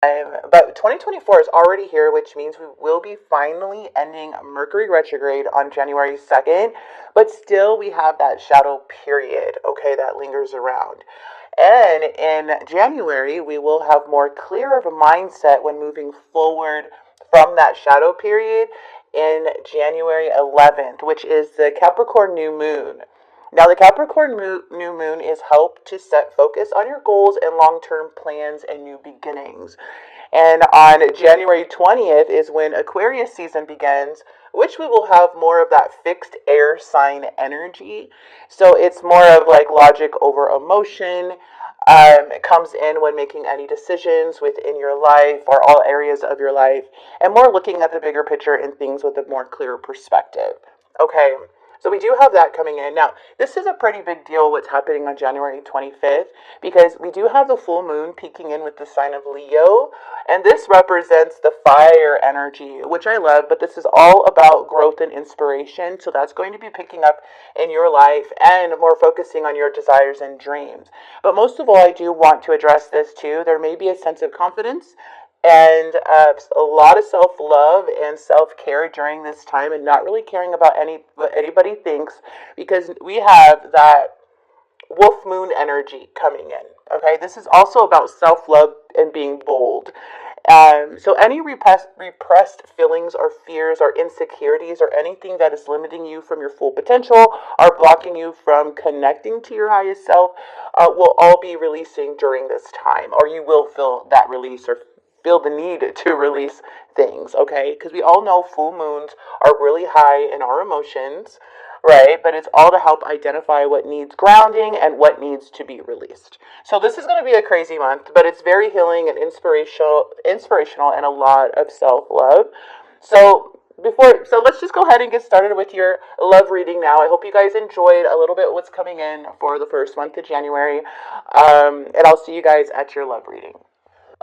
But 2024 is already here, which means we will be finally ending Mercury retrograde on January 2nd. But still, we have that shadow period, okay, that lingers around. And in January, we will have more clear of a mindset when moving forward from that shadow period in January 11th, which is the Capricorn new moon. Now, the Capricorn new moon is help to set focus on your goals and long term plans and new beginnings. And on January 20th is when Aquarius season begins, which we will have more of that fixed air sign energy. So it's more of like logic over emotion. It comes in when making any decisions within your life or all areas of your life, and more looking at the bigger picture and things with a more clear perspective. Okay, so we do have that coming in. Now, this is a pretty big deal what's happening on January 25th because we do have the full moon peeking in with the sign of Leo, and this represents the fire energy, which I love, but this is all about growth and inspiration. So that's going to be picking up in your life and more focusing on your desires and dreams. But most of all, I do want to address this too. There may be a sense of confidence and a lot of self-love and self-care during this time, and not really caring about what anybody thinks, because we have that wolf moon energy coming in. Okay, this is also about self-love and being bold. So any repressed feelings or fears or insecurities or anything that is limiting you from your full potential or blocking you from connecting to your highest self will all be releasing during this time, or you will feel that release or feel the need to release things, okay? Because we all know full moons are really high in our emotions, right? But it's all to help identify what needs grounding and what needs to be released. So this is going to be a crazy month, but it's very healing and inspirational, and a lot of self-love. So let's just go ahead and get started with your love reading now. I hope you guys enjoyed a little bit what's coming in for the first month of January, and I'll see you guys at your love reading.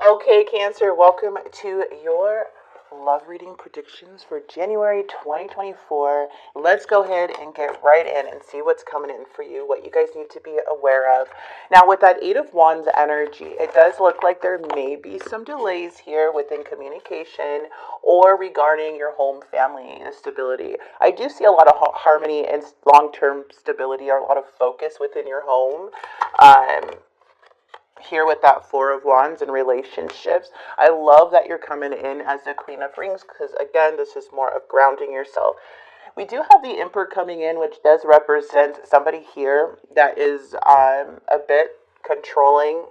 Okay, Cancer, welcome to your love reading predictions for January 2024. Let's go ahead and get right in and see what's coming in for you, what you guys need to be aware of. Now, with that Eight of Wands energy, it does look like there may be some delays here within communication or regarding your home family stability. I do see a lot of harmony and long-term stability, or a lot of focus within your home. Here with that Four of Wands and relationships, I love that you're coming in as the Queen of Rings, because again, this is more of grounding yourself. We do have the Emperor coming in, which does represent somebody here that is a bit controlling,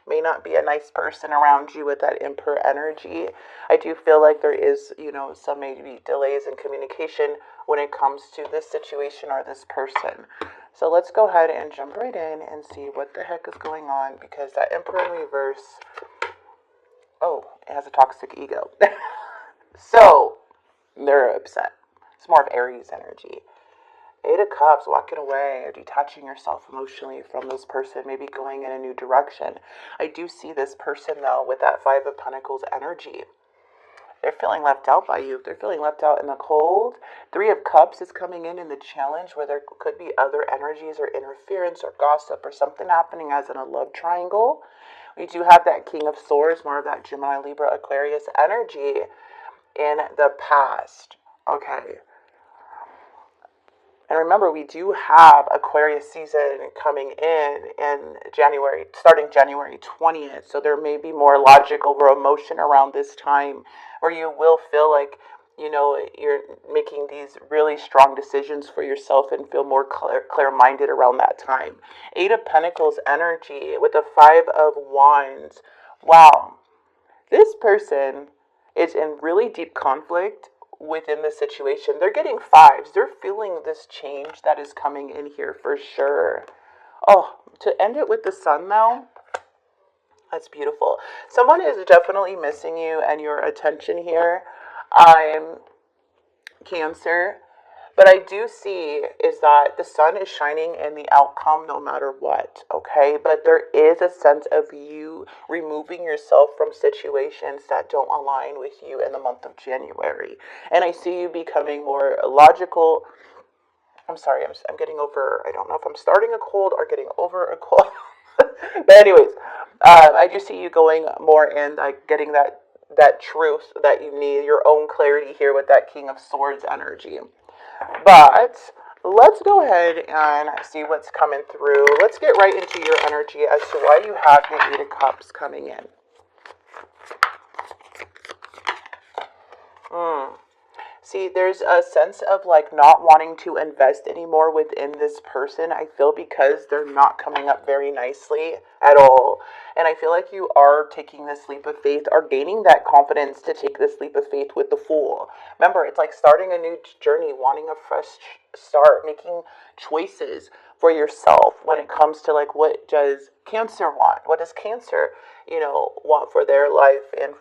may not be a nice person around you with that Emperor energy. I do feel like there is, some maybe delays in communication when it comes to this situation or this person. So let's go ahead and jump right in and see what the heck is going on, because that Emperor in reverse, oh, it has a toxic ego. So they're upset. It's more of Aries energy. Eight of Cups, walking away or detaching yourself emotionally from this person, maybe going in a new direction. I do see this person, though, with that Five of Pentacles energy. They're feeling left out by you. They're feeling left out in the cold. Three of Cups is coming in the challenge, where there could be other energies or interference or gossip or something happening as in a love triangle. We do have that King of Swords, more of that Gemini, Libra, Aquarius energy in the past. Okay. And remember, we do have Aquarius season coming in January, starting January 20th. So there may be more logic over emotion around this time, where you will feel like, you're making these really strong decisions for yourself and feel more clear-minded around that time. Eight of Pentacles energy with the Five of Wands. Wow. This person is in really deep conflict within the situation. They're getting fives. They're feeling this change that is coming in here for sure. Oh, to end it with the Sun, though, that's beautiful. Someone is definitely missing you and your attention here. I'm Cancer. But I do see is that the sun is shining in the outcome no matter what, okay? But there is a sense of you removing yourself from situations that don't align with you in the month of January. And I see you becoming more logical. I'm sorry, I'm getting over, I don't know if I'm starting a cold or getting over a cold. But anyways, I just see you going more in, like, getting that truth that you need, your own clarity here with that King of Swords energy. But let's go ahead and see what's coming through. Let's get right into your energy as to why you have the Eight of Cups coming in. See, there's a sense of like not wanting to invest anymore within this person, I feel, because they're not coming up very nicely at all. And I feel like you are taking this leap of faith, or gaining that confidence to take this leap of faith with the Fool. Remember, it's like starting a new journey, wanting a fresh start, making choices for yourself when it comes to like, what does Cancer want? What does Cancer, want for their life, and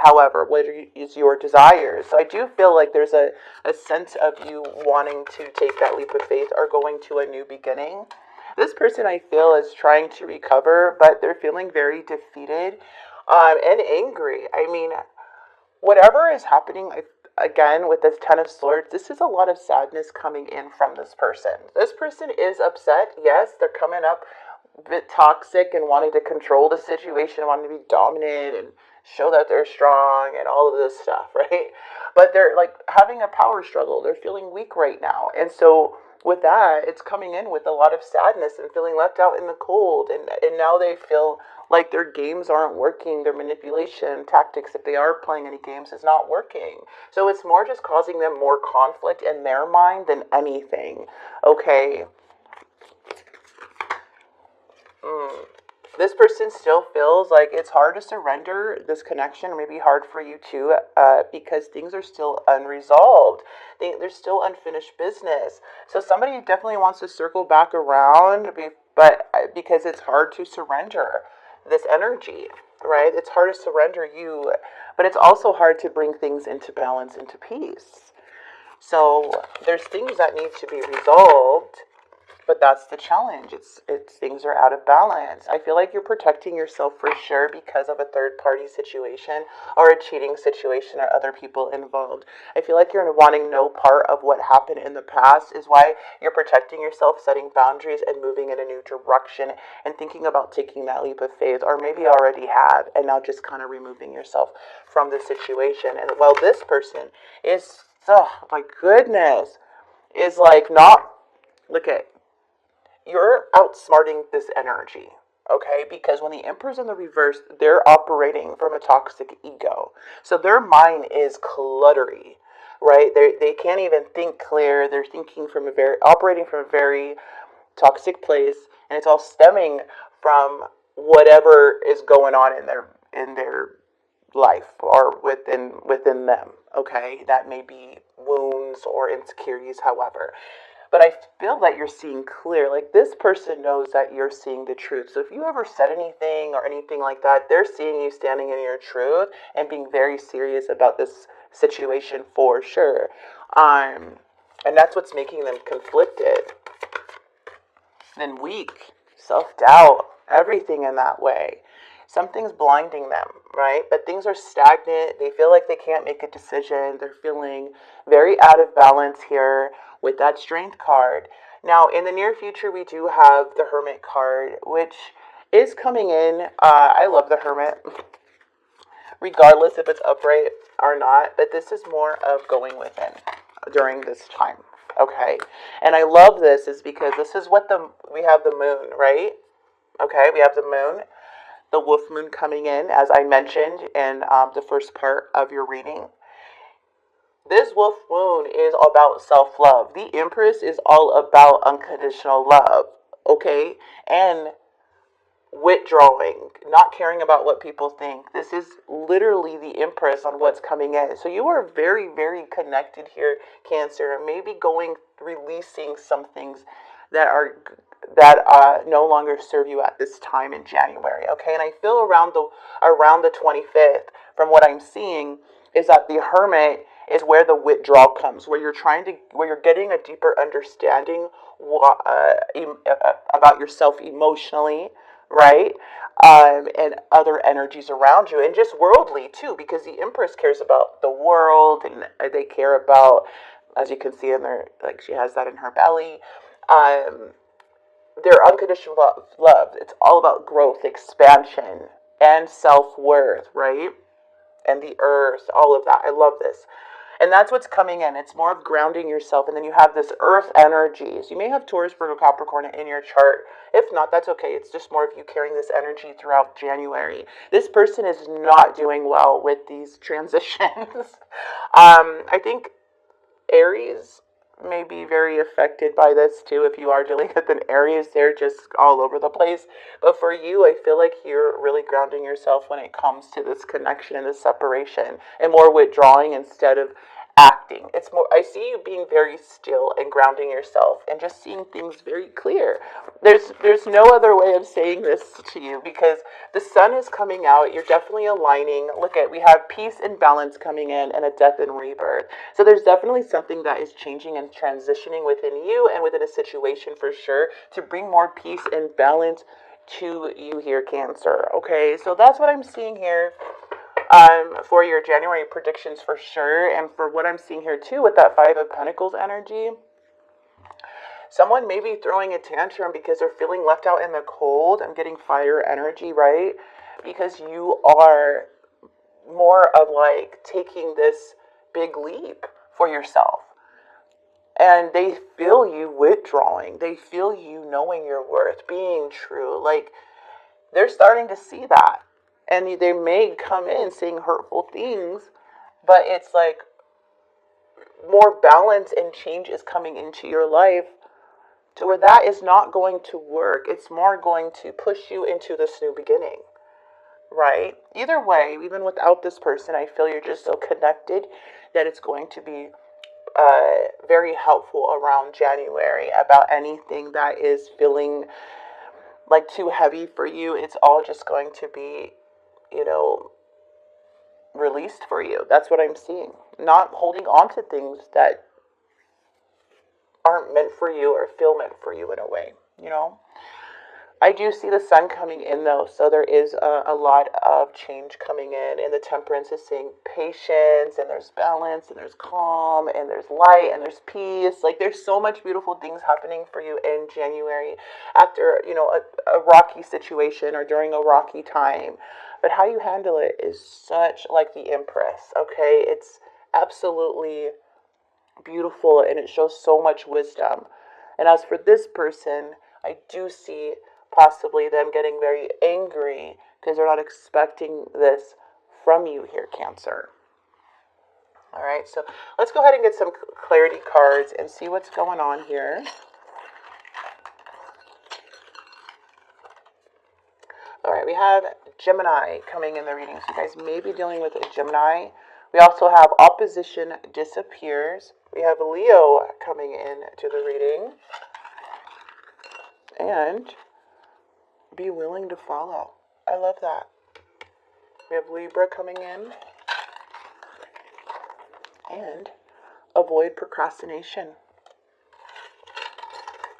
however, what is your desires? So I do feel like there's a sense of you wanting to take that leap of faith or going to a new beginning. This person, I feel, is trying to recover, but they're feeling very defeated and angry. I mean, whatever is happening, again, with this Ten of Swords, this is a lot of sadness coming in from this person. This person is upset. Yes, they're coming up a bit toxic and wanting to control the situation, wanting to be dominant and show that they're strong and all of this stuff, right? But they're like having a power struggle. They're feeling weak right now. And so with that, it's coming in with a lot of sadness and feeling left out in the cold. And now they feel like their games aren't working. Their manipulation tactics, if they are playing any games, is not working. So it's more just causing them more conflict in their mind than anything. Okay. This person still feels like it's hard to surrender this connection, maybe hard for you too, because things are still unresolved. There's still unfinished business. So somebody definitely wants to circle back around, but because it's hard to surrender this energy, right? It's hard to surrender you, but it's also hard to bring things into balance, into peace. So there's things that need to be resolved. But that's the challenge. It's things are out of balance. I feel like you're protecting yourself for sure because of a third party situation or a cheating situation or other people involved. I feel like you're wanting no part of what happened in the past, is why you're protecting yourself, setting boundaries and moving in a new direction and thinking about taking that leap of faith, or maybe already have, and now just kind of removing yourself from the situation. And while this person is, oh my goodness, is like not, look at, you're outsmarting this energy, okay? Because when the Emperor's in the reverse, they're operating from a toxic ego. So their mind is cluttery, right? They can't even think clear. They're operating from a very toxic place, and it's all stemming from whatever is going on in their life or within them, okay? That may be wounds or insecurities, however. But I feel that you're seeing clear. Like, this person knows that you're seeing the truth. So if you ever said anything or anything like that, they're seeing you standing in your truth and being very serious about this situation for sure. And that's what's making them conflicted and weak, self-doubt, everything in that way. Something's blinding them, right? But things are stagnant. They feel like they can't make a decision. They're feeling very out of balance here with that Strength card. Now, in the near future, we do have the Hermit card, which is coming in. I love the Hermit, regardless if it's upright or not. But this is more of going within during this time, okay? And I love this is because this is what we have the moon, right? Okay, we have the moon. The wolf moon coming in, as I mentioned in the first part of your reading. This wolf moon is all about self-love. The Empress is all about unconditional love, okay? And withdrawing, not caring about what people think. This is literally the Empress on what's coming in. So you are very, very connected here, Cancer. Maybe releasing some things that no longer serve you at this time in January, okay? And I feel around the 25th, from what I'm seeing, is that the Hermit is where the withdrawal comes, where you're getting a deeper understanding about yourself emotionally, right? And other energies around you, and just worldly too, because the Empress cares about the world, and they care about, as you can see in there, like she has that in her belly. their unconditional love. It's all about growth, expansion, and self-worth, right? And the earth, all of that. I love this. And that's what's coming in. It's more of grounding yourself. And then you have this earth energy. So you may have Taurus, Virgo, Capricorn in your chart. If not, that's okay. It's just more of you carrying this energy throughout January. This person is not doing well with these transitions. I think Aries may be very affected by this too. If you are dealing with an Aries, they're just all over the place. But for you, I feel like you're really grounding yourself when it comes to this connection and this separation, and more withdrawing instead of acting. It's more, I see you being very still and grounding yourself and just seeing things very clear. There's no other way of saying this to you, because the sun is coming out. You're definitely aligning. Look at, we have peace and balance coming in, and a death and rebirth. So there's definitely something that is changing and transitioning within you and within a situation for sure, to bring more peace and balance to you here, Cancer. Okay, so that's what I'm seeing here for your January predictions for sure. And for what I'm seeing here too with that Five of Pentacles energy, someone may be throwing a tantrum because they're feeling left out in the cold. I'm getting fire energy, right? Because you are more of like taking this big leap for yourself. And they feel you withdrawing. They feel you knowing your worth, being true. Like, they're starting to see that. And they may come in saying hurtful things, but it's like more balance and change is coming into your life to where that is not going to work. It's more going to push you into this new beginning, right? Either way, even without this person, I feel you're just so connected that it's going to be very helpful around January about anything that is feeling like too heavy for you. It's all just going to be, released for you. That's what I'm seeing. Not holding on to things that aren't meant for you or feel meant for you in a way, I do see the sun coming in though, so there is a lot of change coming in, and the temperance is saying patience, and there's balance, and there's calm, and there's light, and there's peace. Like, there's so much beautiful things happening for you in January after, a rocky situation or during a rocky time. But how you handle it is such like the Empress, okay? It's absolutely beautiful, and it shows so much wisdom. And as for this person, I do see possibly them getting very angry because they're not expecting this from you here, Cancer. All right, so let's go ahead and get some clarity cards and see what's going on here. All right, we have Gemini coming in the reading. So you guys may be dealing with a Gemini. We also have opposition disappears. We have Leo coming in to the reading. And be willing to follow. I love that. We have Libra coming in. And avoid procrastination.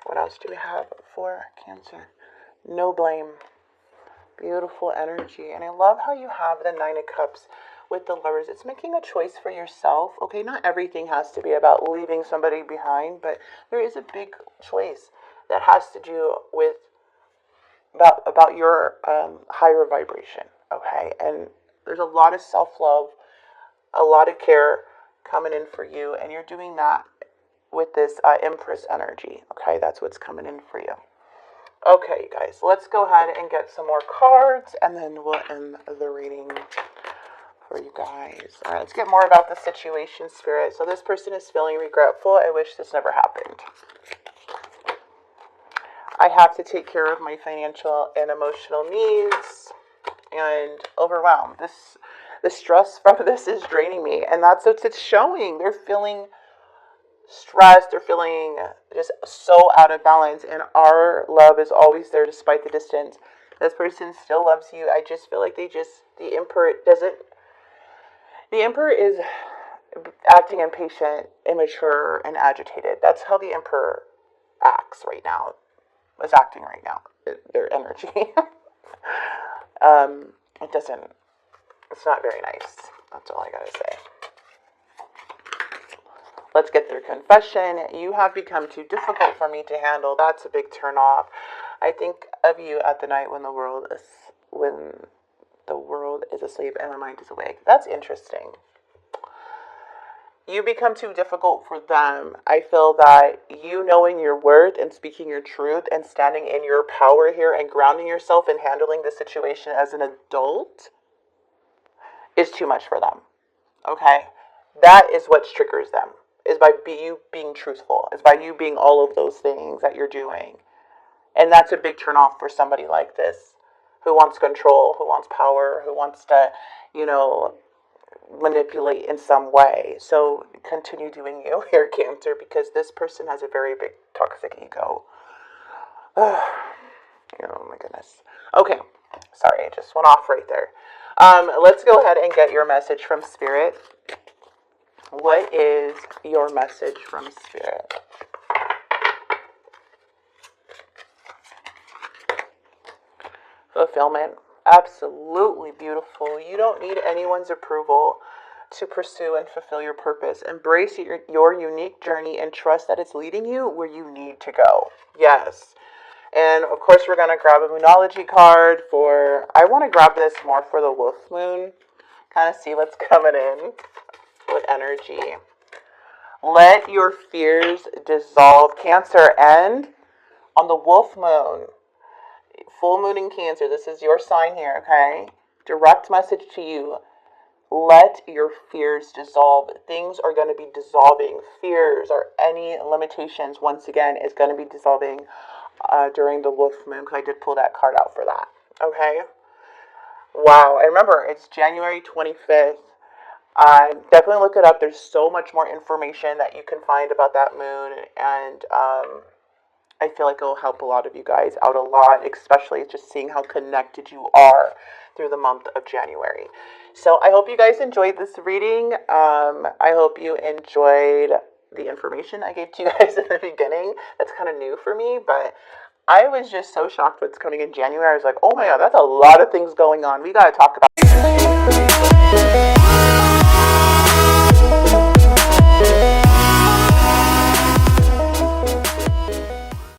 What else do we have for Cancer? No blame. Beautiful energy. And I love how you have the Nine of Cups with the Lovers. It's making a choice for yourself. Okay, not everything has to be about leaving somebody behind, but there is a big choice that has to do with about your higher vibration, okay? And there's a lot of self-love, a lot of care coming in for you, and you're doing that with this Empress energy, okay? That's what's coming in for you. Okay, you guys, let's go ahead and get some more cards, and then we'll end the reading for you guys. All right, let's get more about the situation, Spirit. So this person is feeling regretful. I wish this never happened. I have to take care of my financial and emotional needs, and overwhelmed. The stress from this is draining me, and that's what it's showing. They're feeling stressed. They're feeling just so out of balance, and our love is always there despite the distance. This person still loves you. I just feel like the Emperor is acting impatient, immature, and agitated. That's how the Emperor acts right now. Is acting right now, their energy. It's not very nice. That's all I gotta say. Let's get their confession. You have become too difficult for me to handle. That's a big turn off. I think of you at the night when the world is asleep and my mind is awake. That's interesting. You become too difficult for them. I feel that you knowing your worth and speaking your truth and standing in your power here and grounding yourself and handling the situation as an adult is too much for them. Okay? That is what triggers them. Is by you being truthful. Is by you being all of those things that you're doing. And that's a big turn off for somebody like this who wants control, who wants power, who wants to, manipulate in some way. So continue doing you here, Cancer, because this person has a very big toxic ego. Oh my goodness. Okay. Sorry, I just went off right there. Let's go ahead and get your message from Spirit. What is your message from Spirit? Fulfillment. Absolutely beautiful. You don't need anyone's approval to pursue and fulfill your purpose. Embrace your unique journey and trust that it's leading you where you need to go. Yes. And of course, we're going to grab a Moonology card I want to grab this more for the Wolf Moon. Kind of see what's coming in with energy. Let your fears dissolve, Cancer. And on the Wolf Moon, full moon in Cancer, this is your sign here, okay? Direct message to you. Let your fears dissolve. Things are going to be dissolving. Fears or any limitations, once again, is going to be dissolving during the Wolf Moon, because I did pull that card out for that, okay? Wow, and remember, it's January 25th. Definitely look it up. There's so much more information that you can find about that moon, and I feel like it will help a lot of you guys out a lot, especially just seeing how connected you are through the month of January. So I hope you guys enjoyed this reading. I hope you enjoyed the information I gave to you guys in the beginning. That's kind of new for me, but I was just so shocked what's coming in January. I was like, oh my God, that's a lot of things going on. We got to talk about